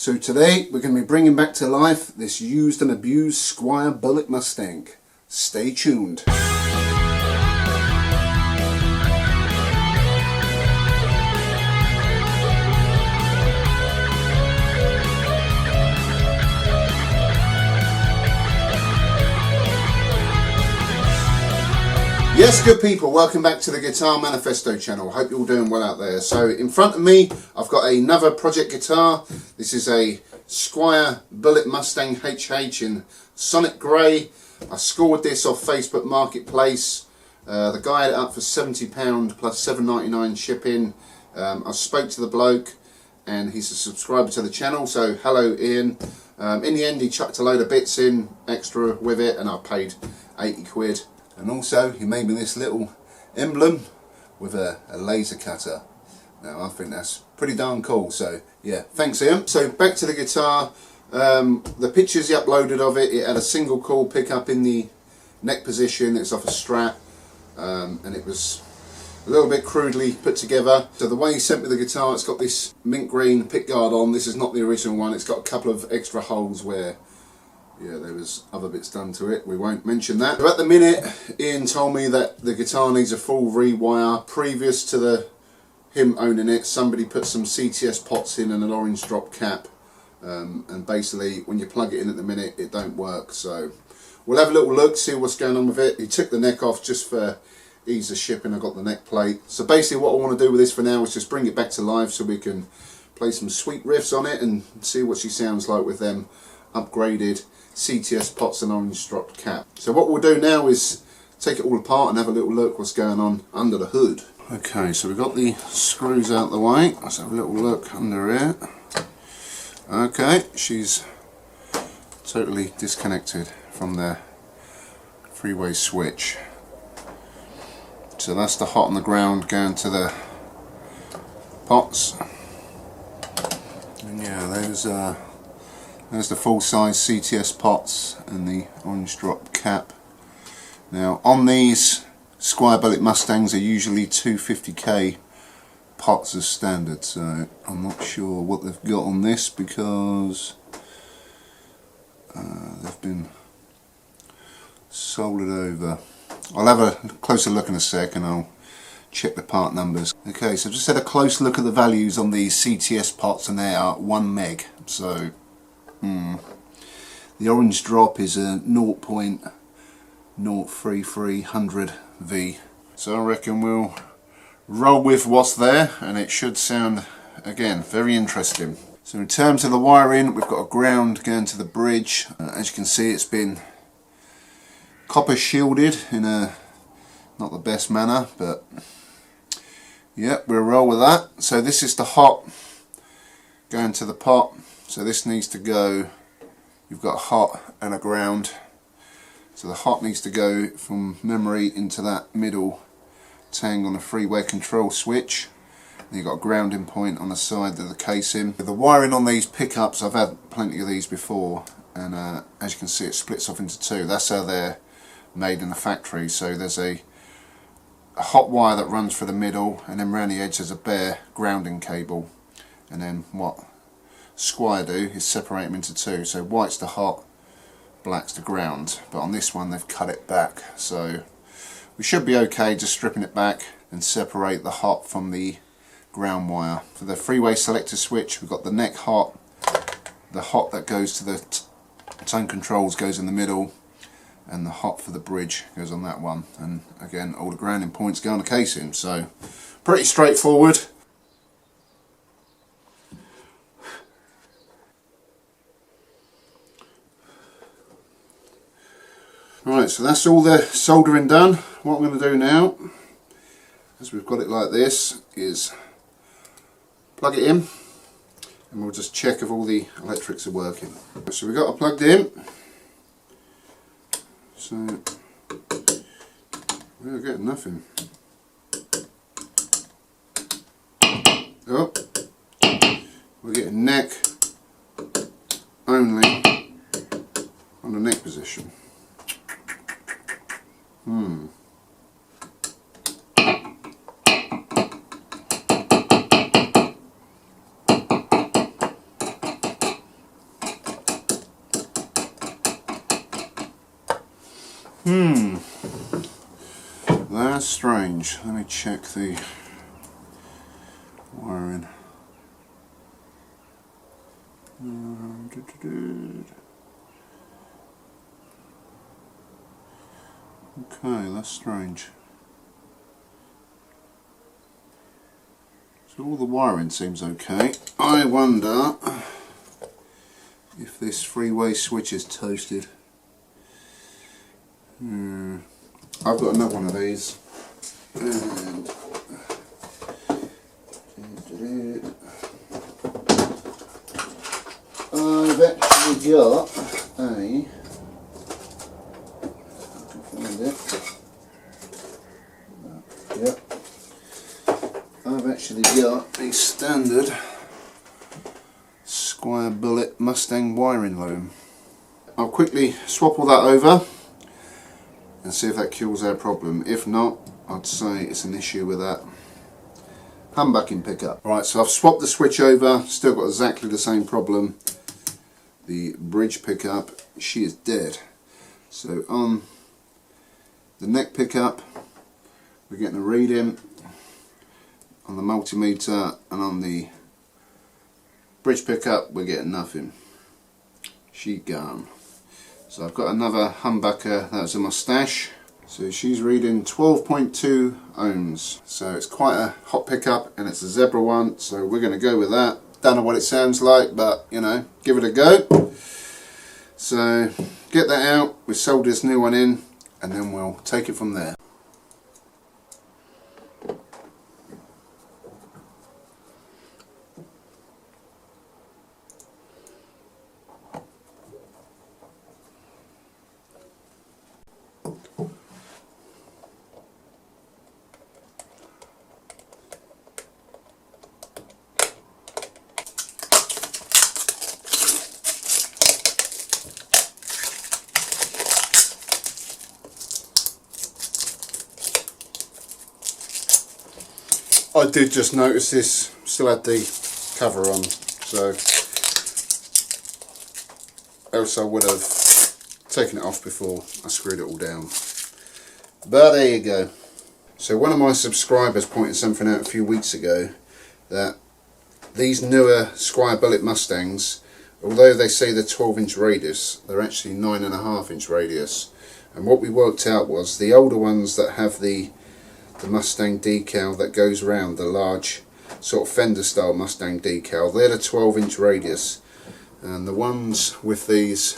So today we're going to be bringing back to life this used and abused Squier Bullet Mustang. Stay tuned. Yes, good people, welcome back to the Guitar Manifesto channel. Hope you're all doing well out there. So in front of me, I've got another project guitar. This is a Squier Bullet Mustang HH in Sonic Grey. I scored this off Facebook Marketplace. The guy had it up for £70 plus $7.99 shipping. I spoke to the bloke and he's a subscriber to the channel, so hello Ian. In the end he chucked a load of bits in extra with it and I paid 80 quid. And also he made me this little emblem with a laser cutter. Now I think that's pretty darn cool, so yeah, thanks Ian. So back to the guitar. The pictures he uploaded of it, it had a single coil pickup in the neck position. It's off a strap, and it was a little bit crudely put together. So the way he sent me the guitar, it's got this mint green pickguard on. This is not the original one. It's got a couple of extra holes where there was other bits done to it. We won't mention that. So at the minute, Ian told me that the guitar needs a full rewire. Previous to him owning it, somebody put some CTS pots in and an orange drop cap, and basically when you plug it in at the minute it don't work. So we'll have a little look, see what's going on with it. He took the neck off just for ease of shipping. I got the neck plate. So basically what I want to do with this for now is just bring it back to life so we can play some sweet riffs on it and see what she sounds like with them upgraded CTS pots and orange drop cap. So what we'll do now is take it all apart and have a little look what's going on under the hood. Okay, so we've got the screws out the way. Let's have a little look under here. Okay, she's totally disconnected from the three-way switch. So that's the hot on the ground going to the pots. And yeah, there's the full-size CTS pots and the orange drop cap. Now on these Squier Bullet Mustangs are usually 250k pots as standard, so I'm not sure what they've got on this because they've been soldered over. I'll have a closer look in a sec and I'll check the part numbers. Okay, so just had a close look at the values on these CTS pots and they are 1 meg. So the orange drop is a 0.03300 V. So I reckon we'll roll with what's there and it should sound, again, very interesting. So in terms of the wiring, we've got a ground going to the bridge. As you can see, it's been copper shielded in a not the best manner, but yeah, we'll roll with that. So this is the hot going to the pot. So this needs to go, you've got a hot and a ground. So the hot needs to go from memory into that middle tang on the three-way control switch. And you've got a grounding point on the side of the casing. The wiring on these pickups, I've had plenty of these before, and as you can see it splits off into two. That's how they're made in the factory. So there's a hot wire that runs through the middle, and then around the edge there's a bare grounding cable. And then what Squier do is separate them into two. So white's the hot, black's the ground, but on this one they've cut it back, so we should be okay just stripping it back and separate the hot from the ground wire. For the three-way selector switch, we've got the neck hot, the hot that goes to the tone controls goes in the middle, and the hot for the bridge goes on that one, and again all the grounding points go on the casing, so pretty straightforward. Right, so that's all the soldering done. What I'm going to do now, as we've got it like this, is plug it in and we'll just check if all the electrics are working. So we've got it plugged in. So we're getting nothing. Oh, we're getting neck only on the neck position. That's strange. Let me check the wiring. Okay, that's strange. So all the wiring seems okay. I wonder if this three-way switch is toasted. I've got another one of these, and I've actually got a, if I can find it, yep, I've actually got a standard Squier Bullet Mustang wiring loom. I'll quickly swap all that over and see if that cures our problem. If not, I'd say it's an issue with that humbucking pickup. Right, so I've swapped the switch over, still got exactly the same problem. The bridge pickup, she is dead. So on the neck pickup, we're getting a reading on the multimeter, and on the bridge pickup, we're getting nothing. She gone. So I've got another humbucker that was in my stash. So she's reading 12.2 ohms. So it's quite a hot pickup, and it's a Zebra one, so we're going to go with that. Don't know what it sounds like, but you know, give it a go. So get that out, we solder this new one in, and then we'll take it from there. I did just notice this still had the cover on, so else I would have taken it off before I screwed it all down. But there you go. So one of my subscribers pointed something out a few weeks ago, that these newer Squier Bullet Mustangs, although they say they're 12-inch radius, they're actually 9.5-inch radius. And what we worked out was the older ones that have the Mustang decal that goes around, the large sort of Fender style Mustang decal, they're the 12-inch radius, and the ones with these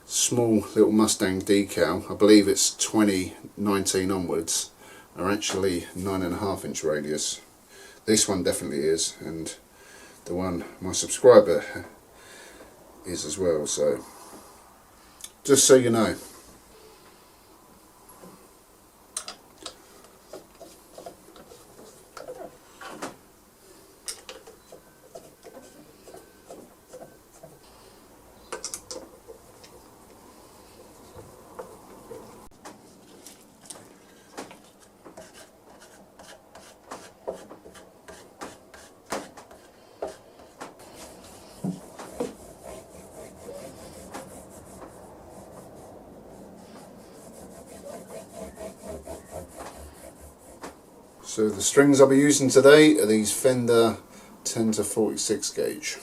small little Mustang decal, I believe it's 2019 onwards, are actually 9.5-inch radius. This one definitely is, and the one my subscriber is as well, so just so you know. So the strings I'll be using today are these Fender 10 to 46 gauge.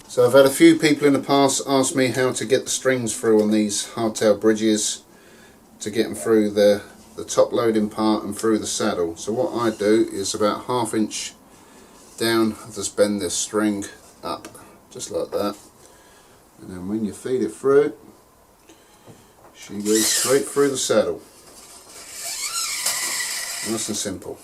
So I've had a few people in the past ask me how to get the strings through on these hardtail bridges, to get them through the top loading part and through the saddle. So what I do is about 1/2 inch down, I just bend this string up, just like that. And then when you feed it through, she goes straight through the saddle. Nice and simple.